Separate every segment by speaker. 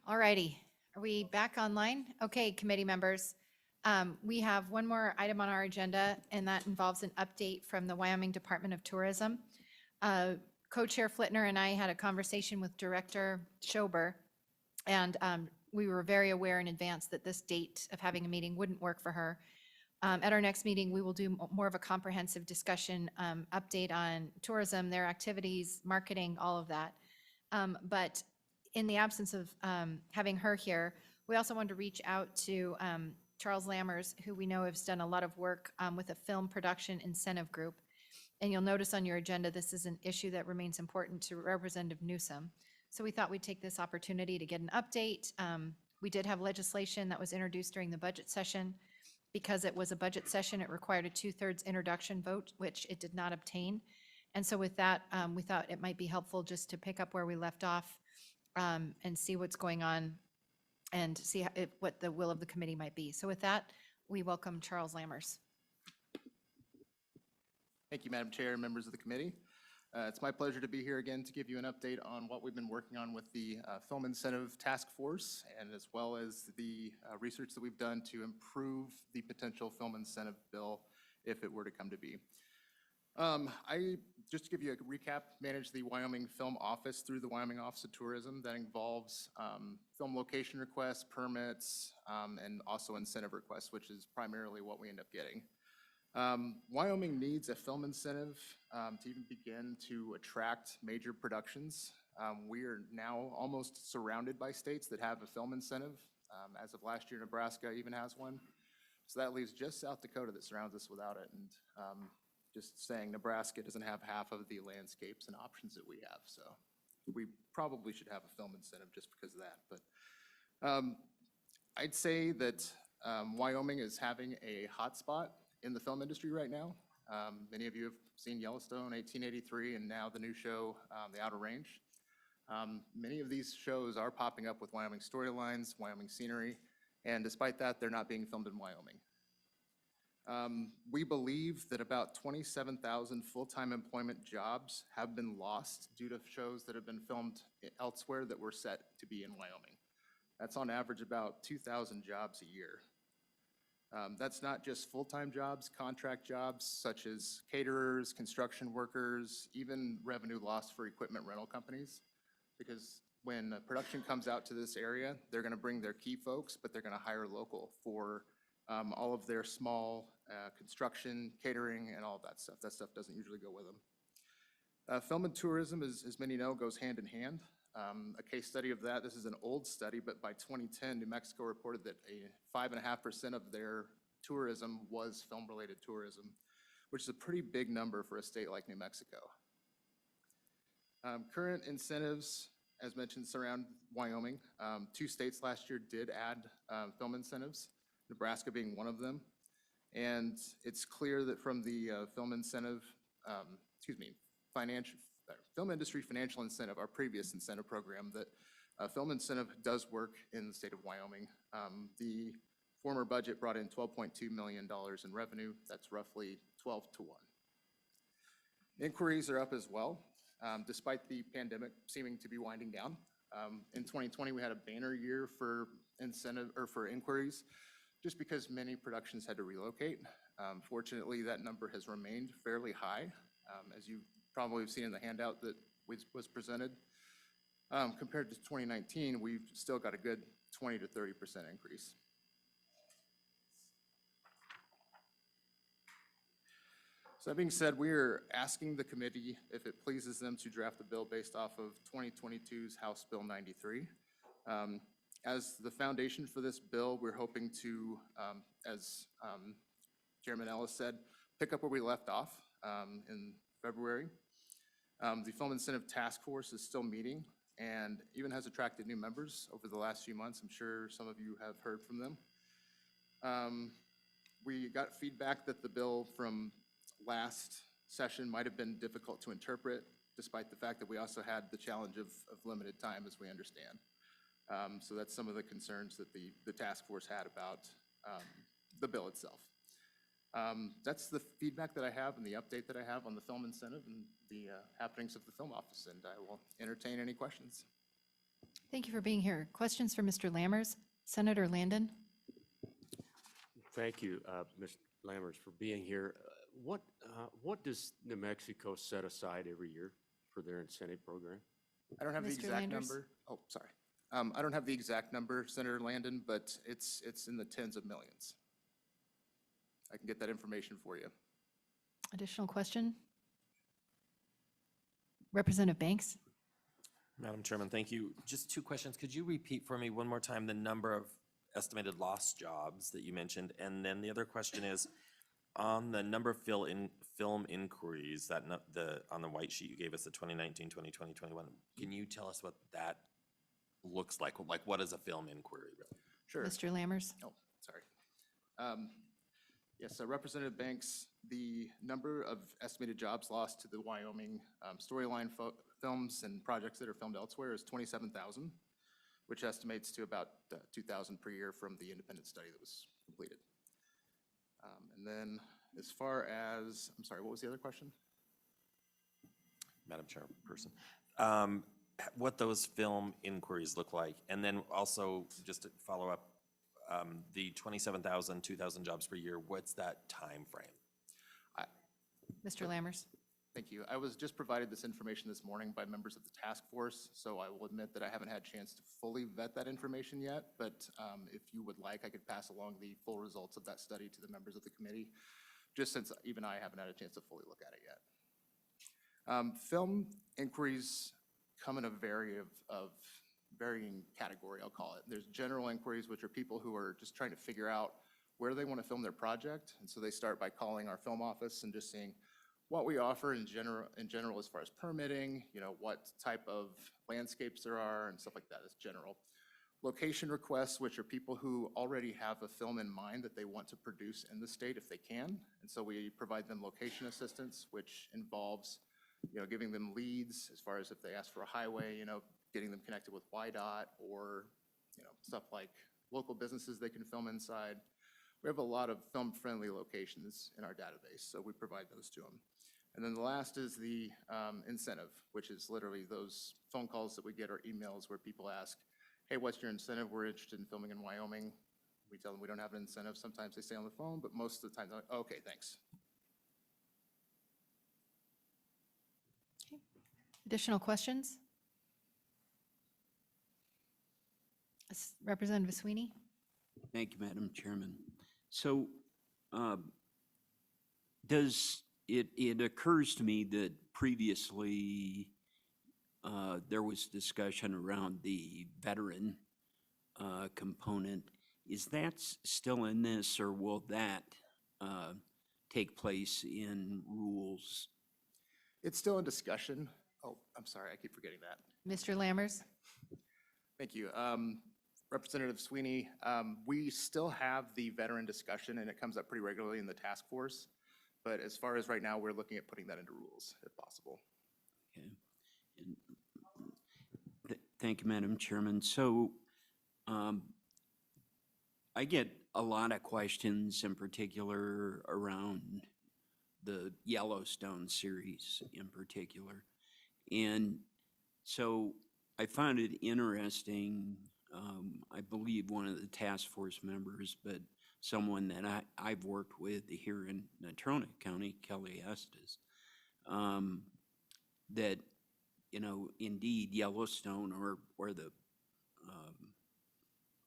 Speaker 1: All righty. Are we back online? Okay, committee members. We have one more item on our agenda, and that involves an update from the Wyoming Department of Tourism. Co-Chair Flitner and I had a conversation with Director Schober, and we were very aware in advance that this date of having a meeting wouldn't work for her. At our next meeting, we will do more of a comprehensive discussion, update on tourism, their activities, marketing, all of that. But in the absence of having her here, we also wanted to reach out to Charles Lammers, who we know has done a lot of work with a film production incentive group. And you'll notice on your agenda, this is an issue that remains important to Representative Newsom. So we thought we'd take this opportunity to get an update. We did have legislation that was introduced during the budget session. Because it was a budget session, it required a 2/3 introduction vote, which it did not obtain. And so with that, we thought it might be helpful just to pick up where we left off and see what's going on and see what the will of the committee might be. So with that, we welcome Charles Lammers.
Speaker 2: Thank you, Madam Chair and members of the committee. It's my pleasure to be here again to give you an update on what we've been working on with the Film Incentive Task Force, and as well as the research that we've done to improve the potential film incentive bill if it were to come to be. Just to give you a recap, manage the Wyoming Film Office through the Wyoming Office of Tourism. That involves film location requests, permits, and also incentive requests, which is primarily what we end up getting. Wyoming needs a film incentive to even begin to attract major productions. We are now almost surrounded by states that have a film incentive. As of last year, Nebraska even has one. So that leaves just South Dakota that surrounds us without it. And just saying, Nebraska doesn't have half of the landscapes and options that we have. So we probably should have a film incentive just because of that. But I'd say that Wyoming is having a hot spot in the film industry right now. Many of you have seen Yellowstone, 1883, and now the new show, The Outer Range. Many of these shows are popping up with Wyoming storylines, Wyoming scenery, and despite that, they're not being filmed in Wyoming. We believe that about 27,000 full-time employment jobs have been lost due to shows that have been filmed elsewhere that were set to be in Wyoming. That's on average about 2,000 jobs a year. That's not just full-time jobs, contract jobs such as caterers, construction workers, even revenue loss for equipment rental companies. Because when a production comes out to this area, they're going to bring their key folks, but they're going to hire local for all of their small construction, catering, and all of that stuff. That stuff doesn't usually go with them. Film and tourism, as many know, goes hand in hand. A case study of that, this is an old study, but by 2010, New Mexico reported that 5.5% of their tourism was film-related tourism, which is a pretty big number for a state like New Mexico. Current incentives, as mentioned, surround Wyoming. 2 states last year did add film incentives, Nebraska being one of them. And it's clear that from the film industry financial incentive, our previous incentive program, that film incentive does work in the state of Wyoming. The former budget brought in $12.2 million in revenue. That's roughly 12 to 1. Inquiries are up as well, despite the pandemic seeming to be winding down. In 2020, we had a banner year for inquiries, just because many productions had to relocate. Fortunately, that number has remained fairly high, as you probably have seen in the handout that was presented. Compared to 2019, we've still got a good 20 to 30% increase. So that being said, we are asking the committee if it pleases them to draft the bill based off of 2022's House Bill 93. As the foundation for this bill, we're hoping to, as Chairman Ellis said, pick up where we left off in February. The Film Incentive Task Force is still meeting and even has attracted new members over the last few months. I'm sure some of you have heard from them. We got feedback that the bill from last session might have been difficult to interpret, despite the fact that we also had the challenge of limited time, as we understand. So that's some of the concerns that the task force had about the bill itself. That's the feedback that I have and the update that I have on the film incentive and the happenings of the film office, and I will entertain any questions.
Speaker 1: Thank you for being here. Questions for Mr. Lammers? Senator Landon?
Speaker 3: Thank you, Ms. Lammers, for being here. What does New Mexico set aside every year for their incentive program?
Speaker 2: I don't have the
Speaker 1: Mr.
Speaker 2: exact
Speaker 1: Landers?
Speaker 2: number. Oh, sorry. I don't have the exact number, Senator Landon, but it's in the tens of millions. I can get that information for you.
Speaker 1: Additional question? Representative Banks?
Speaker 4: Madam Chairman, thank you. Just two questions. Could you repeat for me one more time the number of estimated lost jobs that you mentioned? And then the other question is, on the number of film inquiries, on the white sheet you gave us, the 2019, 2020, 21, can you tell us what that looks like? Like, what is a film inquiry, really?
Speaker 2: Sure.
Speaker 1: Mr. Lammers?
Speaker 2: Oh, sorry. Yes, so Representative Banks, the number of estimated jobs lost to the Wyoming storyline films and projects that are filmed elsewhere is 27,000, which estimates to about 2,000 per year from the independent study that was completed. And then as far as, I'm sorry, what was the other question?
Speaker 4: Madam Chairperson, what those film inquiries look like, and then also, just to follow up, the 27,000, 2,000 jobs per year, what's that time frame?
Speaker 1: Mr. Lammers?
Speaker 2: Thank you. I was just provided this information this morning by members of the task force, so I will admit that I haven't had a chance to fully vet that information yet, but if you would like, I could pass along the full results of that study to the members of the committee, just since even I haven't had a chance to fully look at it yet. Film inquiries come in a varying category, I'll call it. There's general inquiries, which are people who are just trying to figure out where they want to film their project, and so they start by calling our film office and just seeing what we offer in general as far as permitting, what type of landscapes there are and stuff like that is general. Location requests, which are people who already have a film in mind that they want to produce in the state if they can. And so we provide them location assistance, which involves, giving them leads as far as if they ask for a highway, getting them connected with YDOT or, stuff like local businesses they can film inside. We have a lot of film-friendly locations in our database, so we provide those to them. And then the last is the incentive, which is literally those phone calls that we get or emails where people ask, hey, what's your incentive? We're interested in filming in Wyoming. We tell them we don't have an incentive. Sometimes they stay on the phone, but most of the time they're like, okay, thanks.
Speaker 1: Okay. Additional questions? Representative Sweeney?
Speaker 5: Thank you, Madam Chairman. So it occurs to me that previously there was discussion around the veteran component. Is that still in this, or will that take place in rules?
Speaker 2: It's still in discussion. Oh, I'm sorry, I keep forgetting that.
Speaker 1: Mr. Lammers?
Speaker 2: Thank you. Representative Sweeney, we still have the veteran discussion, and it comes up pretty regularly in the task force. But as far as right now, we're looking at putting that into rules, if possible.
Speaker 5: Okay. And thank you, Madam Chairman. So I get a lot of questions in particular around the Yellowstone series in particular. And so I found it interesting, I believe one of the task force members, but someone that I've worked with here in Natrona County, Kelly Estes, that, indeed Yellowstone or the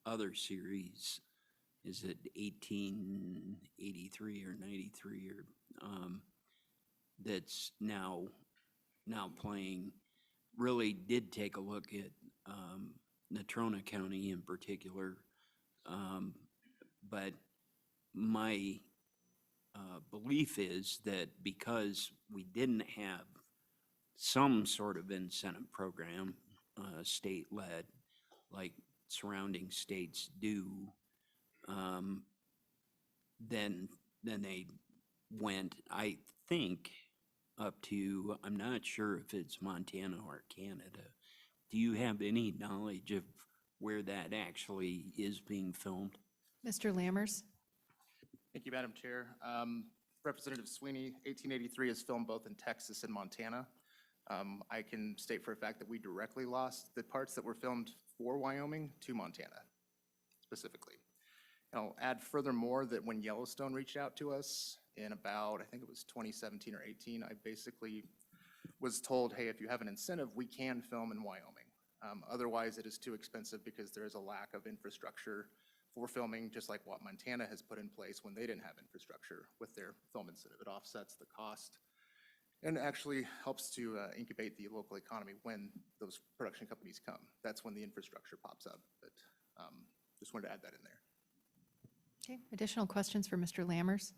Speaker 5: other series, is it 1883 or 93 or that's now playing, really did take a look at Natrona County in particular, but my belief is that because we didn't have some sort of incentive program, state-led, like surrounding states do, then they went, I think, up to, I'm not sure if it's Montana or Canada. Do you have any knowledge of where that actually is being filmed?
Speaker 1: Mr. Lammers?
Speaker 2: Thank you, Madam Chair. Representative Sweeney, 1883 is filmed both in Texas and Montana. I can state for a fact that we directly lost the parts that were filmed for Wyoming to Montana specifically. And I'll add furthermore that when Yellowstone reached out to us in about, I think it was 2017 or 18, I basically was told, hey, if you have an incentive, we can film in Wyoming. Otherwise, it is too expensive because there is a lack of infrastructure for filming, just like what Montana has put in place when they didn't have infrastructure with their film incentive. It offsets the cost and actually helps to incubate the local economy when those production companies come. That's when the infrastructure pops up. But just wanted to add that in there.
Speaker 1: Okay, additional questions for Mr. Lammers?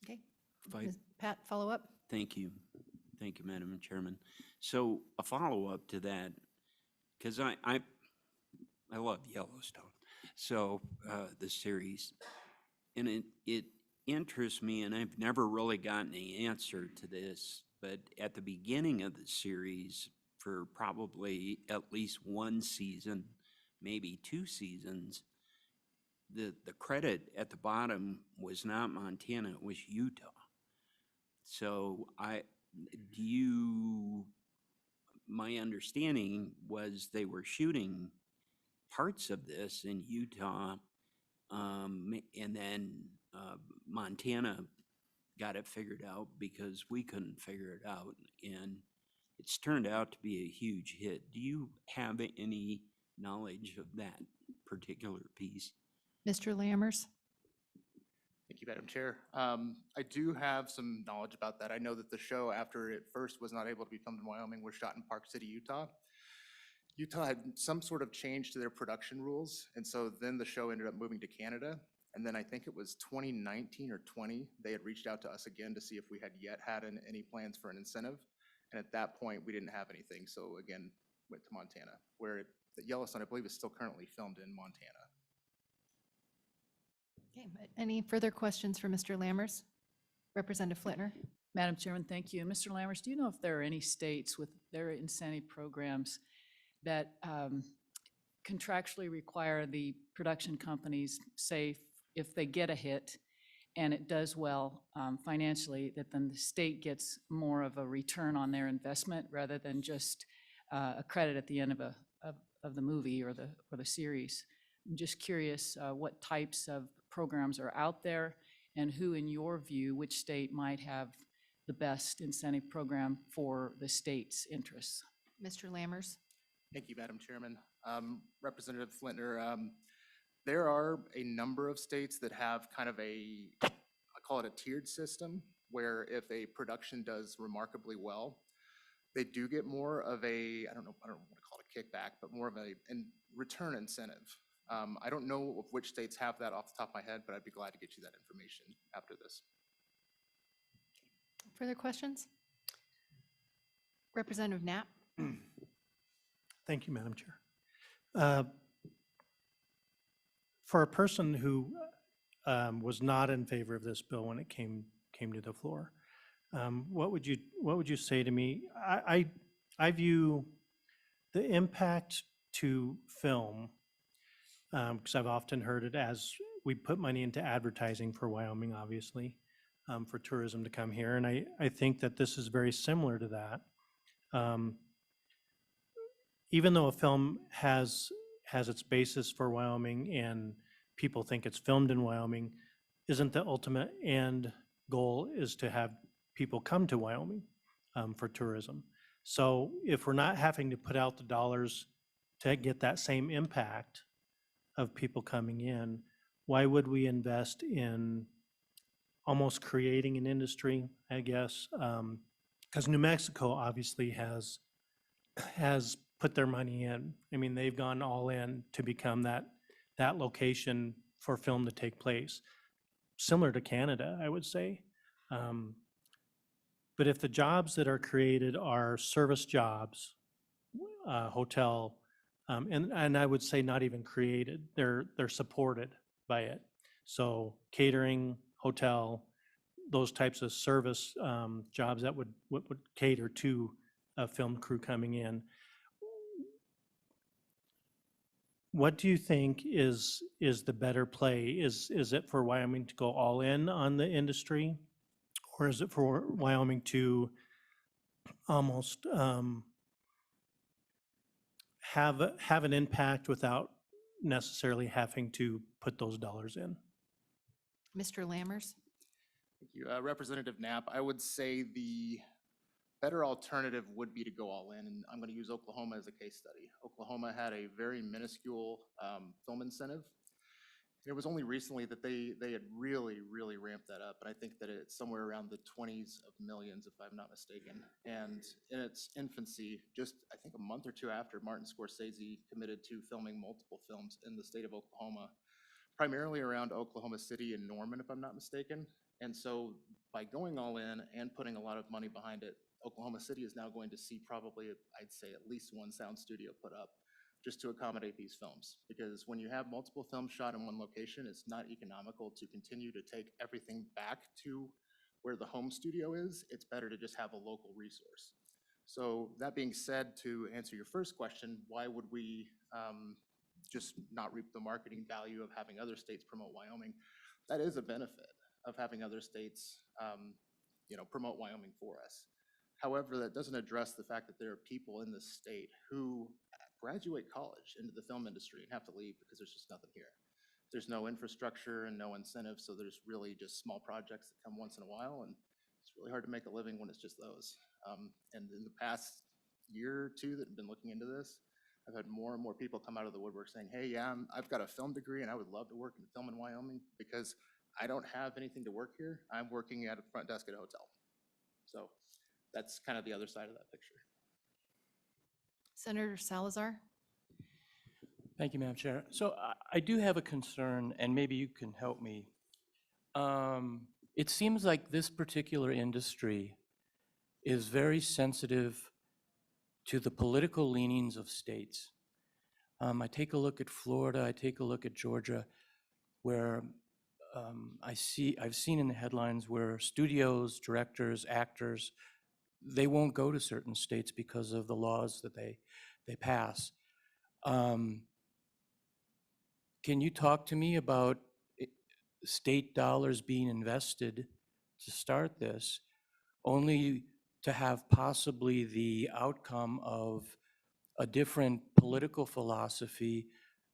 Speaker 1: Okay,
Speaker 5: If I-
Speaker 1: Ms. Pat, follow up?
Speaker 5: Thank you. Thank you, Madam Chairman. So a follow-up to that, because I love Yellowstone, so the series. And it interests me, and I've never really gotten the answer to this, but at the beginning of the series, for probably at least one season, maybe 2 seasons, the credit at the bottom was not Montana, it was Utah. So my understanding was they were shooting parts of this in Utah, and then Montana got it figured out because we couldn't figure it out, and it's turned out to be a huge hit. Do you have any knowledge of that particular piece?
Speaker 1: Mr. Lammers?
Speaker 2: Thank you, Madam Chair. I do have some knowledge about that. I know that the show, after it first was not able to be filmed in Wyoming, was shot in Park City, Utah. Utah had some sort of change to their production rules, and so then the show ended up moving to Canada. And then I think it was 2019 or 20, they had reached out to us again to see if we had yet had any plans for an incentive. And at that point, we didn't have anything, so again, went to Montana, where the Yellowstone, I believe, is still currently filmed in Montana.
Speaker 1: Okay, any further questions for Mr. Lammers? Representative Flintner?
Speaker 6: Madam Chairman, thank you. Mr. Lammers, do you know if there are any states with their incentive programs that contractually require the production companies, say, if they get a hit and it does well financially, that then the state gets more of a return on their investment rather than just a credit at the end of the movie or the series? I'm just curious what types of programs are out there and who, in your view, which state might have the best incentive program for the state's interests?
Speaker 1: Mr. Lammers?
Speaker 2: Thank you, Madam Chairman. Representative Flintner, there are a number of states that have kind of I call it a tiered system, where if a production does remarkably well, they do get more of I don't want to call it a kickback, but more of a return incentive. I don't know of which states have that off the top of my head, but I'd be glad to get you that information after this.
Speaker 1: Further questions? Representative Knapp?
Speaker 7: Thank you, Madam Chair. For a person who was not in favor of this bill when it came to the floor, what would you say to me? I view the impact to film, because I've often heard it as we put money into advertising for Wyoming, obviously, for tourism to come here, and I think that this is very similar to that. Even though a film has its basis for Wyoming and people think it's filmed in Wyoming, isn't the ultimate end goal is to have people come to Wyoming for tourism. So if we're not having to put out the dollars to get that same impact of people coming in, why would we invest in almost creating an industry, I guess? Because New Mexico obviously has put their money in. I mean, they've gone all in to become that location for film to take place. Similar to Canada, I would say. But if the jobs that are created are service jobs, hotel, and I would say not even created, they're supported by it. So catering, hotel, those types of service jobs that would cater to a film crew coming in. What do you think is the better play? Is it for Wyoming to go all in on the industry? Or is it for Wyoming to almost have an impact without necessarily having to put those dollars in.
Speaker 1: Mr. Lammers?
Speaker 2: Thank you. Representative Knapp, I would say the better alternative would be to go all in, and I'm going to use Oklahoma as a case study. Oklahoma had a very minuscule film incentive. It was only recently that they had really ramped that up, and I think that it's somewhere around the 20s of millions, if I'm not mistaken. And in its infancy, just I think a month or two after, Martin Scorsese committed to filming multiple films in the state of Oklahoma, primarily around Oklahoma City and Norman, if I'm not mistaken. And so by going all in and putting a lot of money behind it, Oklahoma City is now going to see probably, I'd say, at least one sound studio put up just to accommodate these films. Because when you have multiple films shot in one location, it's not economical to continue to take everything back to where the home studio is. It's better to just have a local resource. So that being said, to answer your first question, why would we just not reap the marketing value of having other states promote Wyoming? That is a benefit of having other states promote Wyoming for us. However, that doesn't address the fact that there are people in this state who graduate college into the film industry and have to leave because there's just nothing here. There's no infrastructure and no incentive, so there's really just small projects that come once in a while, and it's really hard to make a living when it's just those. And in the past year or two that I've been looking into this, I've had more and more people come out of the woodwork saying, hey, yeah, I've got a film degree and I would love to work in film in Wyoming because I don't have anything to work here. I'm working at a front desk at a hotel. So that's kind of the other side of that picture.
Speaker 1: Senator Salazar?
Speaker 8: Thank you, Madam Chair. So I do have a concern, and maybe you can help me. It seems like this particular industry is very sensitive to the political leanings of states. I take a look at Florida, I take a look at Georgia, where I've seen in the headlines where studios, directors, actors, they won't go to certain states because of the laws that they pass. Can you talk to me about state dollars being invested to start this, only to have possibly the outcome of a different political philosophy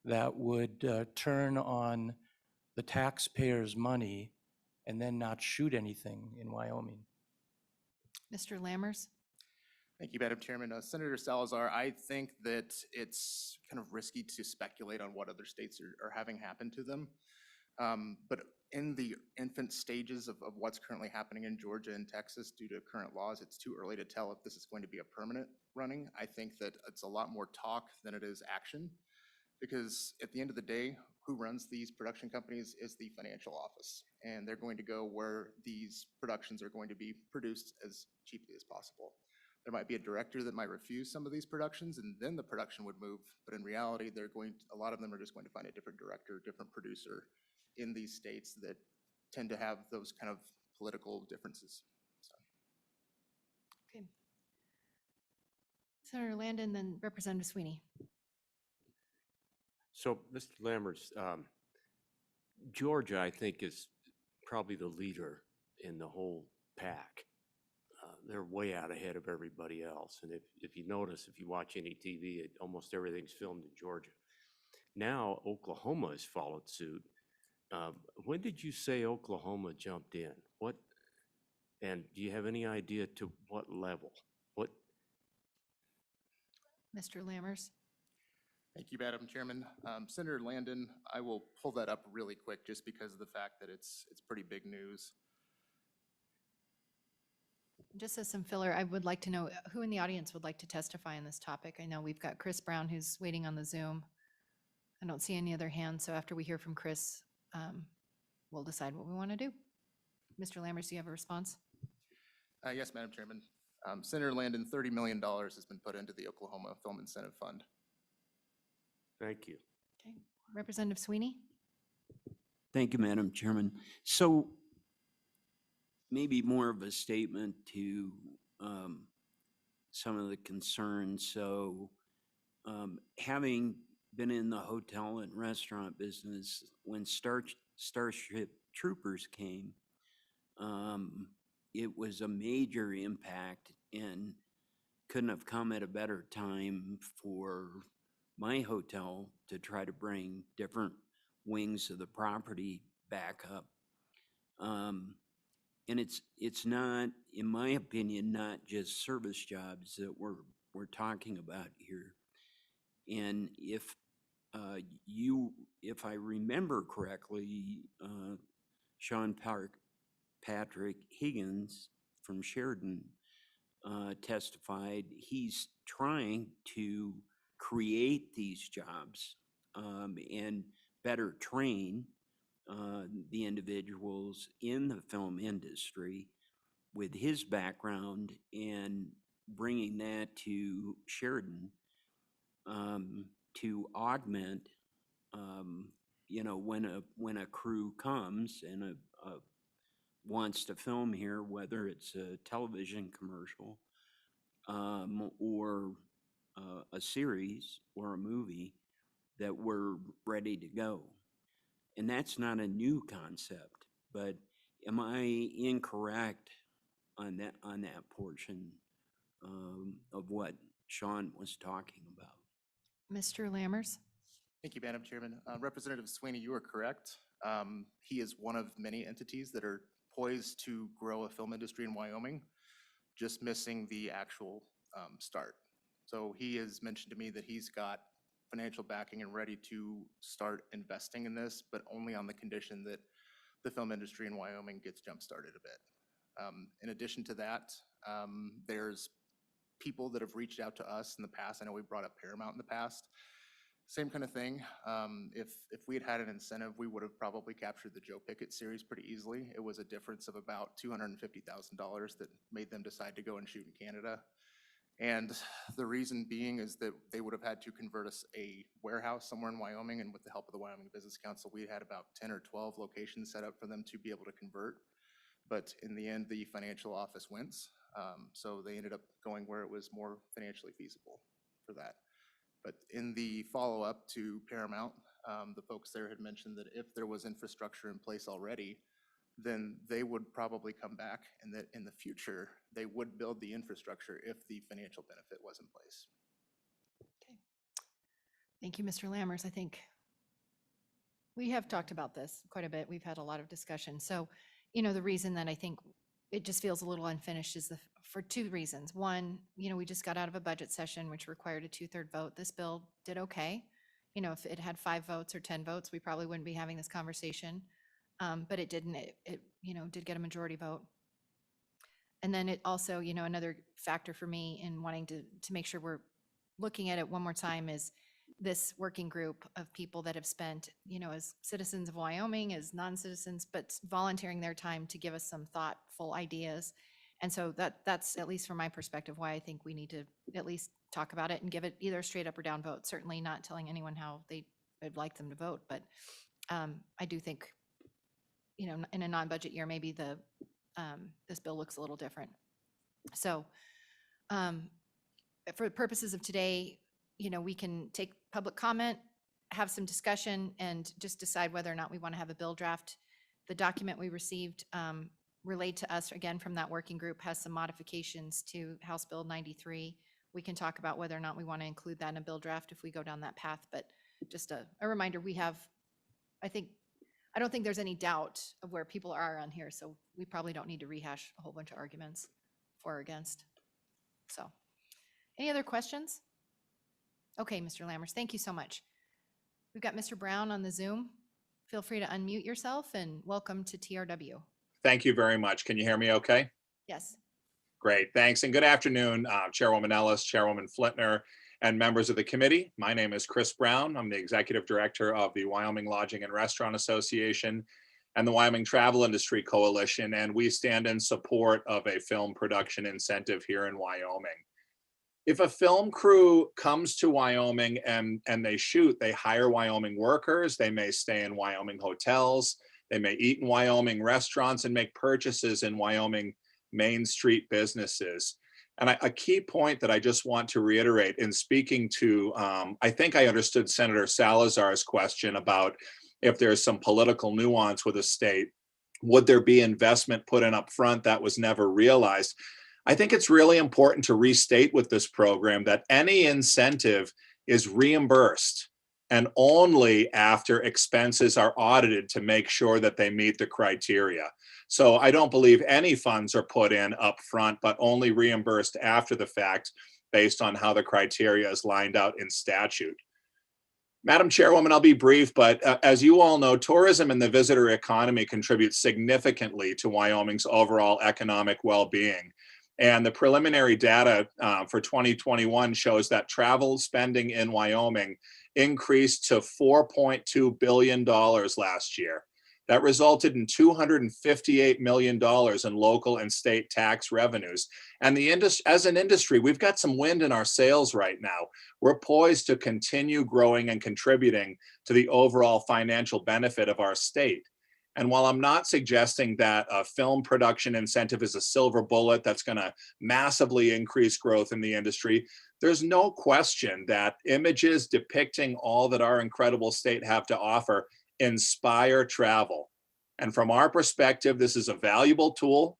Speaker 8: that would turn on the taxpayers' money and then not shoot anything in Wyoming?
Speaker 1: Mr. Lammers?
Speaker 2: Thank you, Madam Chairman. Senator Salazar, I think that it's kind of risky to speculate on what other states are having happen to them. But in the infant stages of what's currently happening in Georgia and Texas due to current laws, it's too early to tell if this is going to be a permanent running. I think that it's a lot more talk than it is action, because at the end of the day, who runs these production companies is the financial office, and they're going to go where these productions are going to be produced as cheaply as possible. There might be a director that might refuse some of these productions, and then the production would move. But in reality, a lot of them are just going to find a different director, different producer in these states that tend to have those kind of political differences. So.
Speaker 1: Okay. Senator Landon, then Representative Sweeney.
Speaker 3: So, Mr. Lammers, Georgia, I think, is probably the leader in the whole pack. They're way out ahead of everybody else. And if you notice, if you watch any TV, almost everything's filmed in Georgia. Now, Oklahoma has followed suit. When did you say Oklahoma jumped in? And do you have any idea to what level?
Speaker 1: Mr. Lammers?
Speaker 2: Thank you, Madam Chairman. Senator Landon, I will pull that up really quick just because of the fact that it's pretty big news.
Speaker 1: Just as some filler, I would like to know who in the audience would like to testify on this topic. I know we've got Chris Brown who's waiting on the Zoom. I don't see any other hands, so after we hear from Chris, we'll decide what we want to do. Mr. Lammers, do you have a response?
Speaker 2: Yes, Madam Chairman. Senator Landon, $30 million has been put into the Oklahoma Film Incentive Fund.
Speaker 3: Thank you.
Speaker 1: Okay. Representative Sweeney?
Speaker 5: Thank you, Madam Chairman. So maybe more of a statement to some of the concerns. So having been in the hotel and restaurant business, when Starship Troopers came, it was a major impact and couldn't have come at a better time for my hotel to try to bring different wings of the property back up. And it's not, in my opinion, not just service jobs that we're talking about here. And if I remember correctly, Sean Patrick Higgins from Sheridan testified he's trying to create these jobs and better train the individuals in the film industry with his background and bringing that to Sheridan to augment, when a crew comes and wants to film here, whether it's a television commercial or a series or a movie, that we're ready to go. And that's not a new concept, but am I incorrect on that portion of what Sean was talking about?
Speaker 1: Mr. Lammers?
Speaker 2: Thank you, Madam Chairman. Representative Sweeney, you are correct. He is one of many entities that are poised to grow a film industry in Wyoming, just missing the actual start. So he has mentioned to me that he's got financial backing and ready to start investing in this, but only on the condition that the film industry in Wyoming gets jump-started a bit. In addition to that, there's people that have reached out to us in the past. I know we brought up Paramount in the past. Same kind of thing. If we had had an incentive, we would have probably captured the Joe Pickett series pretty easily. It was a difference of about $250,000 that made them decide to go and shoot in Canada. And the reason being is that they would have had to convert us a warehouse somewhere in Wyoming, and with the help of the Wyoming Business Council, we had about 10 or 12 locations set up for them to be able to convert. But in the end, the financial office wins. So they ended up going where it was more financially feasible for that. But in the follow-up to Paramount, the folks there had mentioned that if there was infrastructure in place already, then they would probably come back, and that in the future, they would build the infrastructure if the financial benefit was in place.
Speaker 1: Okay. Thank you, Mr. Lammers. I think we have talked about this quite a bit. We've had a lot of discussion. So, the reason that I think it just feels a little unfinished is for two reasons. One, we just got out of a budget session, which required a 2/3 vote. This bill did okay. If it had 5 votes or 10 votes, we probably wouldn't be having this conversation. But it didn't. It did get a majority vote. And then it also, another factor for me in wanting to make sure we're looking at it one more time is this working group of people that have spent, as citizens of Wyoming, as non-citizens, but volunteering their time to give us some thoughtful ideas. And so that's, at least from my perspective, why I think we need to at least talk about it and give it either a straight up or down vote. Certainly not telling anyone how I'd like them to vote, but I do think, in a non-budget year, maybe this bill looks a little different. So for the purposes of today, we can take public comment, have some discussion, and just decide whether or not we want to have a bill draft. The document we received relayed to us, again, from that working group, has some modifications to House Bill 93. We can talk about whether or not we want to include that in a bill draft if we go down that path. But just a reminder, I don't think there's any doubt of where people are on here, so we probably don't need to rehash a whole bunch of arguments for or against. So, any other questions? Okay, Mr. Lammers, thank you so much. We've got Mr. Brown on the Zoom. Feel free to unmute yourself, and welcome to TRW.
Speaker 9: Thank you very much. Can you hear me okay?
Speaker 1: Yes.
Speaker 9: Great, thanks. And good afternoon, Chairwoman Ellis, Chairwoman Flitner, and members of the committee. My name is Chris Brown. I'm the Executive Director of the Wyoming Lodging and Restaurant Association and the Wyoming Travel Industry Coalition, and we stand in support of a film production incentive here in Wyoming. If a film crew comes to Wyoming and they shoot, they hire Wyoming workers, they may stay in Wyoming hotels, they may eat in Wyoming restaurants and make purchases in Wyoming Main Street businesses. And a key point that I just want to reiterate in speaking to, I think I understood Senator Salazar's question about if there's some political nuance with a state. Would there be investment put in up front that was never realized? I think it's really important to restate with this program that any incentive is reimbursed and only after expenses are audited to make sure that they meet the criteria. So I don't believe any funds are put in up front, but only reimbursed after the fact based on how the criteria is lined out in statute. Madam Chairwoman, I'll be brief, but as you all know, tourism and the visitor economy contribute significantly to Wyoming's overall economic well-being. And the preliminary data for 2021 shows that travel spending in Wyoming increased to $4.2 billion last year. That resulted in $258 million in local and state tax revenues. And as an industry, we've got some wind in our sails right now. We're poised to continue growing and contributing to the overall financial benefit of our state. And while I'm not suggesting that a film production incentive is a silver bullet that's going to massively increase growth in the industry, there's no question that images depicting all that our incredible state have to offer inspire travel. And from our perspective, this is a valuable tool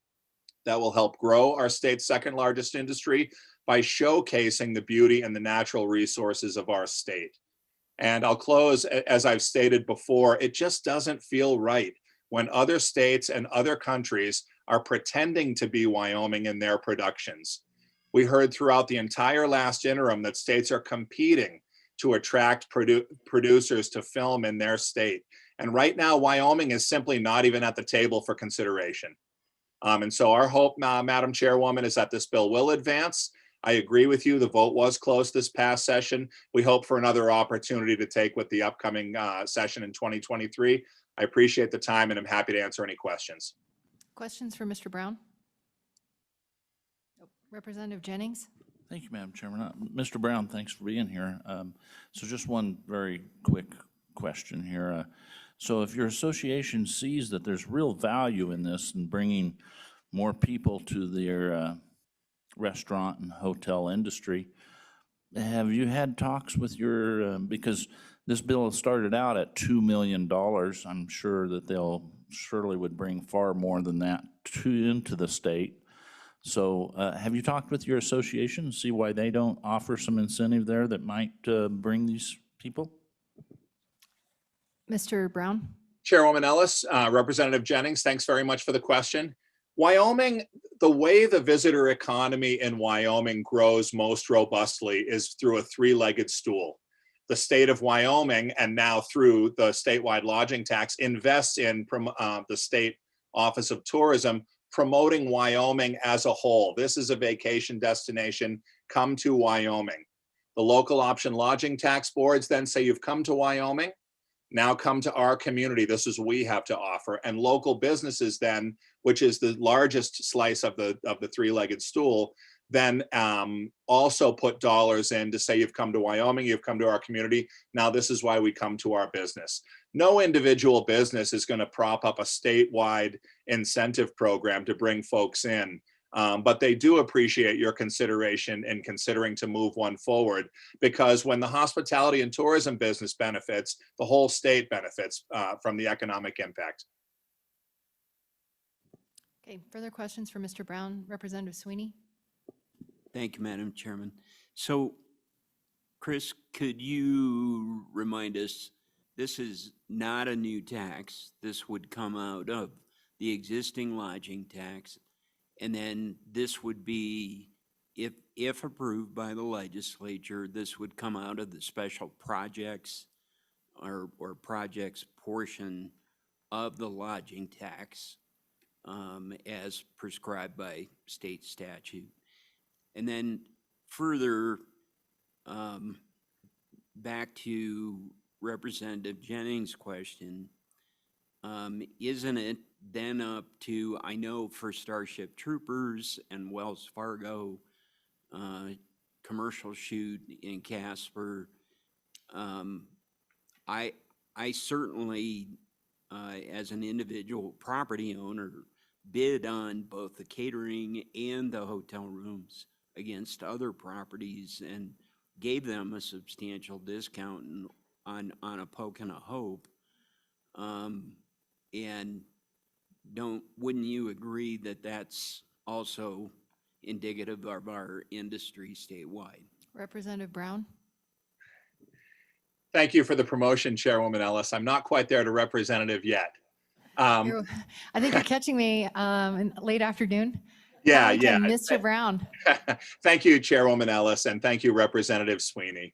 Speaker 9: that will help grow our state's second largest industry by showcasing the beauty and the natural resources of our state. And I'll close, as I've stated before, it just doesn't feel right when other states and other countries are pretending to be Wyoming in their productions. We heard throughout the entire last interim that states are competing to attract producers to film in their state. And right now, Wyoming is simply not even at the table for consideration. And so our hope, Madam Chairwoman, is that this bill will advance. I agree with you. The vote was close this past session. We hope for another opportunity to take with the upcoming session in 2023. I appreciate the time and I'm happy to answer any questions.
Speaker 1: Questions for Mr. Brown? Representative Jennings?
Speaker 10: Thank you, Madam Chairman. Mr. Brown, thanks for being here. So just one very quick question here. So if your association sees that there's real value in this and bringing more people to their restaurant and hotel industry, have you had talks with your, because this bill started out at $2 million. I'm sure that they'll surely would bring far more than that into the state. So have you talked with your association and see why they don't offer some incentive there that might bring these people?
Speaker 1: Mr. Brown?
Speaker 9: Chairwoman Ellis, Representative Jennings, thanks very much for the question. Wyoming, the way the visitor economy in Wyoming grows most robustly is through a three-legged stool. The state of Wyoming, and now through the statewide lodging tax, invests in the State Office of Tourism, promoting Wyoming as a whole. This is a vacation destination. Come to Wyoming. The local option lodging tax boards then say, you've come to Wyoming, now come to our community. This is what we have to offer. And local businesses then, which is the largest slice of the three-legged stool, then also put dollars in to say, you've come to Wyoming, you've come to our community. Now this is why we come to our business. No individual business is going to prop up a statewide incentive program to bring folks in. But they do appreciate your consideration in considering to move one forward, because when the hospitality and tourism business benefits, the whole state benefits from the economic impact.
Speaker 1: Okay, further questions for Mr. Brown? Representative Sweeney?
Speaker 5: Thank you, Madam Chairman. So, Chris, could you remind us, this is not a new tax. This would come out of the existing lodging tax. And then this would be, if approved by the legislature, this would come out of the special projects or projects portion of the lodging tax as prescribed by state statute. And then further, back to Representative Jennings' question, isn't it then up to, I know for Starship Troopers and Wells Fargo, commercial shoot in Casper, I certainly, as an individual property owner, bid on both the catering and the hotel rooms against other properties and gave them a substantial discount on a poke and a hope. And wouldn't you agree that that's also indicative of our industry statewide?
Speaker 1: Representative Brown?
Speaker 9: Thank you for the promotion, Chairwoman Ellis. I'm not quite there to representative yet.
Speaker 1: You're- I think you're catching me in late afternoon.
Speaker 9: Yeah,
Speaker 1: Hi to
Speaker 9: yeah.
Speaker 1: Mr. Brown.
Speaker 9: Thank you, Chairwoman Ellis, and thank you, Representative Sweeney.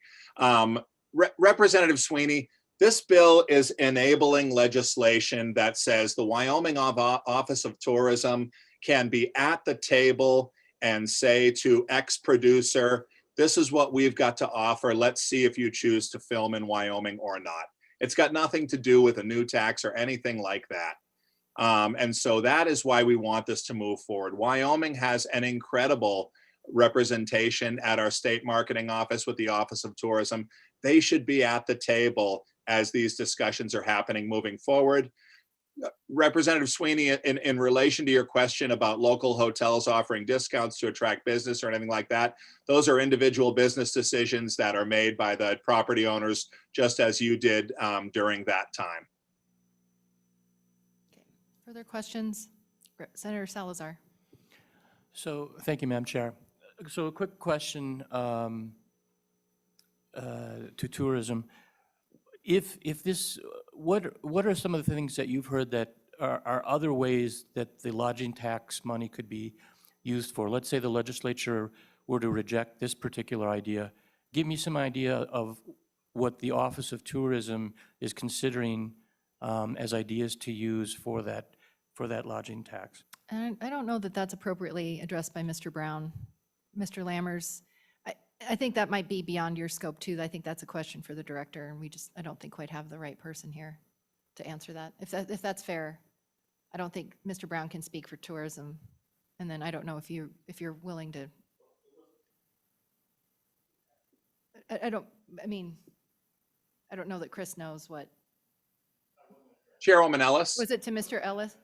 Speaker 9: Representative Sweeney, this bill is enabling legislation that says the Wyoming Office of Tourism can be at the table and say to X producer, this is what we've got to offer. Let's see if you choose to film in Wyoming or not. It's got nothing to do with a new tax or anything like that. And so that is why we want this to move forward. Wyoming has an incredible representation at our state marketing office with the Office of Tourism. They should be at the table as these discussions are happening moving forward. Representative Sweeney, in relation to your question about local hotels offering discounts to attract business or anything like that, those are individual business decisions that are made by the property owners, just as you did during that time.
Speaker 1: Further questions? Senator Salazar.
Speaker 8: So, thank you, Madam Chair. So a quick question to tourism. If this, what are some of the things that you've heard that are other ways that the lodging tax money could be used for? Let's say the legislature were to reject this particular idea. Give me some idea of what the Office of Tourism is considering as ideas to use for that lodging tax.
Speaker 1: And I don't know that that's appropriately addressed by Mr. Brown. Mr. Lammers, I think that might be beyond your scope too. I think that's a question for the director, and I don't think quite have the right person here to answer that. If that's fair, I don't think Mr. Brown can speak for tourism. And then I don't know if you're willing to. I don't know that Chris knows what.
Speaker 9: Chairwoman Ellis.
Speaker 1: Was it to Mr. Ellis?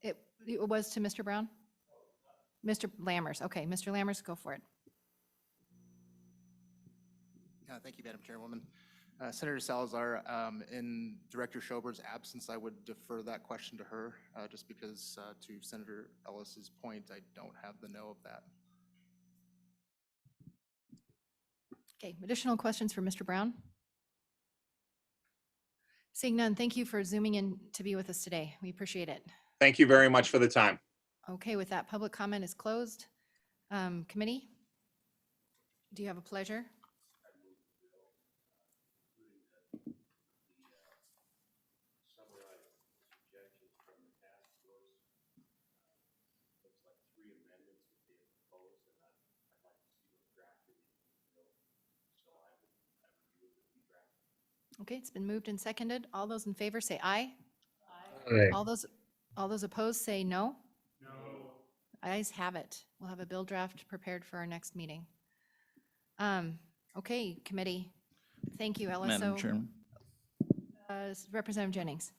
Speaker 1: It was to Mr. Brown? Mr. Lammers, okay, Mr. Lammers, go for it.
Speaker 2: Thank you, Madam Chairwoman. Senator Salazar, in Director Schober's absence, I would defer that question to her, just because to Senator Ellis's point, I don't have the know of that.
Speaker 1: Okay, additional questions for Mr. Brown? Seeing none, thank you for zooming in to be with us today. We appreciate it.
Speaker 9: Thank you very much for the time.
Speaker 1: Okay, with that, public comment is closed. Committee, do you have a pleasure? Okay, it's been moved and seconded. All those in favor say aye. Aye. All those opposed say no. No. Ayes have it. We'll have a bill draft prepared for our next meeting. Okay, committee. Thank you, Ellis.
Speaker 10: Madam Chairman,
Speaker 1: Representative Jennings.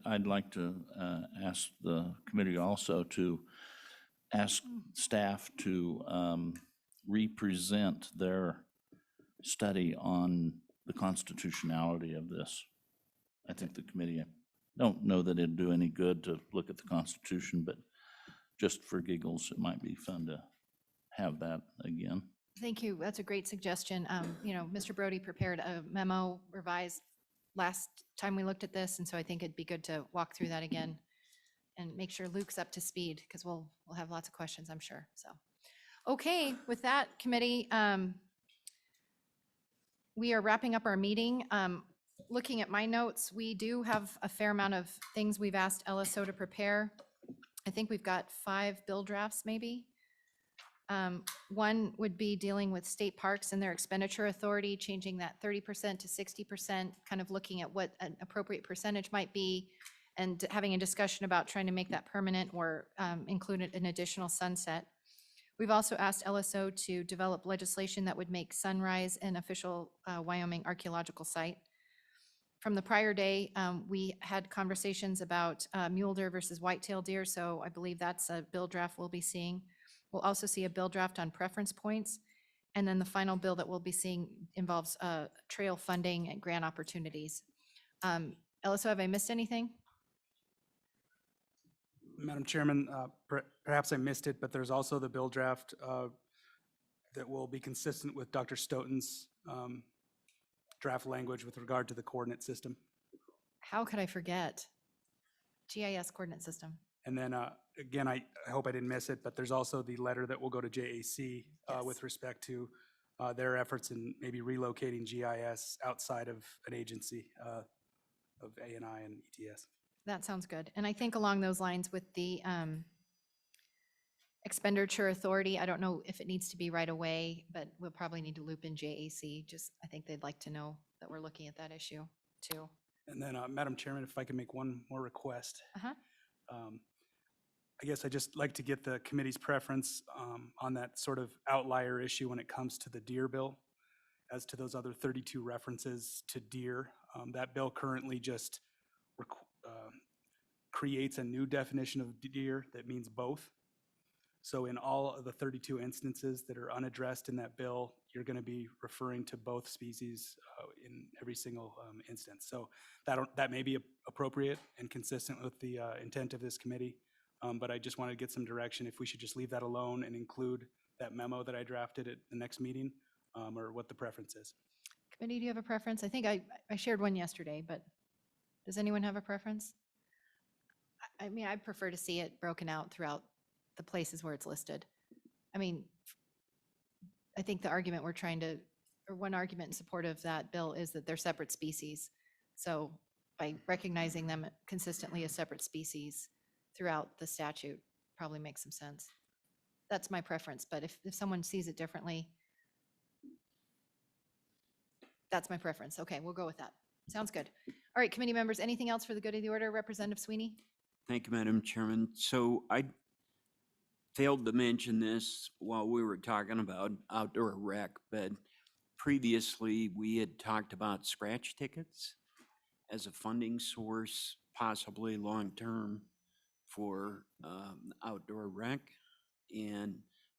Speaker 10: I'd like to ask the committee also to ask staff to represent their study on the constitutionality of this. I think the committee, I don't know that it'd do any good to look at the Constitution, but just for giggles, it might be fun to have that again.
Speaker 1: Thank you. That's a great suggestion. Mr. Brody prepared a memo revised last time we looked at this, and so I think it'd be good to walk through that again and make sure Luke's up to speed, because we'll have lots of questions, I'm sure. So, okay, with that, committee, we are wrapping up our meeting. Looking at my notes, we do have a fair amount of things we've asked LSO to prepare. I think we've got 5 bill drafts, maybe. One would be dealing with state parks and their expenditure authority, changing that 30% to 60%, kind of looking at what an appropriate percentage might be, and having a discussion about trying to make that permanent or include an additional sunset. We've also asked LSO to develop legislation that would make Sunrise an official Wyoming archaeological site. From the prior day, we had conversations about mule deer versus whitetail deer, so I believe that's a bill draft we'll be seeing. We'll also see a bill draft on preference points, and then the final bill that we'll be seeing involves trail funding and grant opportunities. LSO, have I missed anything?
Speaker 11: Madam Chairman, perhaps I missed it, but there's also the bill draft that will be consistent with Dr. Stoughton's draft language with regard to the coordinate system.
Speaker 1: How could I forget? GIS coordinate system.
Speaker 11: And then, again, I hope I didn't miss it, but there's also the letter that will go to JAC
Speaker 1: Yes.
Speaker 11: with respect to their efforts in maybe relocating GIS outside of an agency of ANI and ETS.
Speaker 1: That sounds good. And I think along those lines with the expenditure authority, I don't know if it needs to be right away, but we'll probably need to loop in JAC. Just, I think they'd like to know that we're looking at that issue too.
Speaker 11: And then, Madam Chairman, if I can make one more request.
Speaker 1: Uh-huh.
Speaker 11: I guess I'd just like to get the committee's preference on that sort of outlier issue when it comes to the deer bill. As to those other 32 references to deer, that bill currently just creates a new definition of deer that means both. So in all of the 32 instances that are unaddressed in that bill, you're going to be referring to both species in every single instance. So that may be appropriate and consistent with the intent of this committee, but I just wanted to get some direction if we should just leave that alone and include that memo that I drafted at the next meeting, or what the preference is.
Speaker 1: Committee, do you have a preference? I think I shared one yesterday, but does anyone have a preference? I mean, I prefer to see it broken out throughout the places where it's listed. I mean, I think the argument we're trying to, or one argument in support of that bill is that they're separate species. So by recognizing them consistently as separate species throughout the statute probably makes some sense. That's my preference, but if someone sees it differently, that's my preference. Okay, we'll go with that. Sounds good. All right, committee members, anything else for the good of the order? Representative Sweeney?
Speaker 5: Thank you, Madam Chairman. So I failed to mention this while we were talking about outdoor rec, but previously we had talked about scratch tickets as a funding source, possibly long-term for outdoor rec, and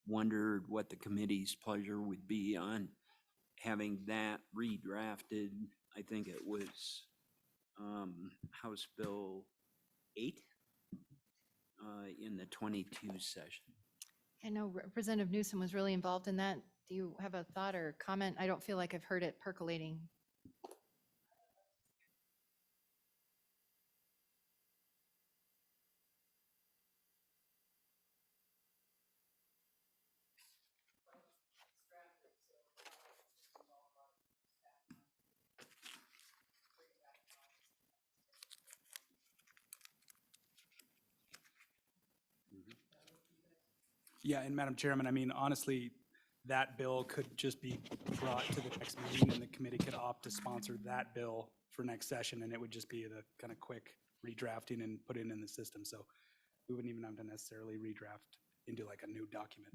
Speaker 5: wondered what the committee's pleasure would be on having that redrafted. I think it was House Bill 8 in the 22 session.
Speaker 1: I know Representative Newsom was really involved in that. Do you have a thought or comment? I don't feel like I've heard it percolating.
Speaker 11: Yeah, and Madam Chairman, I mean, honestly, that bill could just be brought to the next meeting and the committee could opt to sponsor that bill for next session, and it would just be the kind of quick redrafting and put it in the system. So we wouldn't even have to necessarily redraft into like a new document.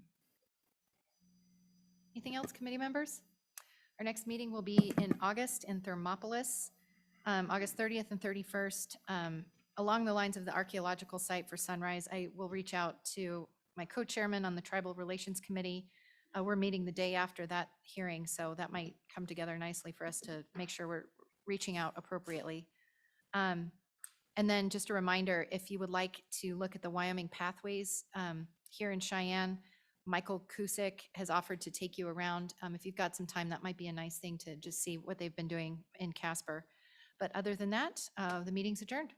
Speaker 1: Anything else, committee members? Our next meeting will be in August in Thermopolis, August 30th and 31st. Along the lines of the archaeological site for Sunrise, I will reach out to my co-chairman on the Tribal Relations Committee. We're meeting the day after that hearing, so that might come together nicely for us to make sure we're reaching out appropriately. And then just a reminder, if you would like to look at the Wyoming Pathways here in Cheyenne, Michael Kusick has offered to take you around. If you've got some time, that might be a nice thing to just see what they've been doing in Casper. But other than that, the meeting's adjourned.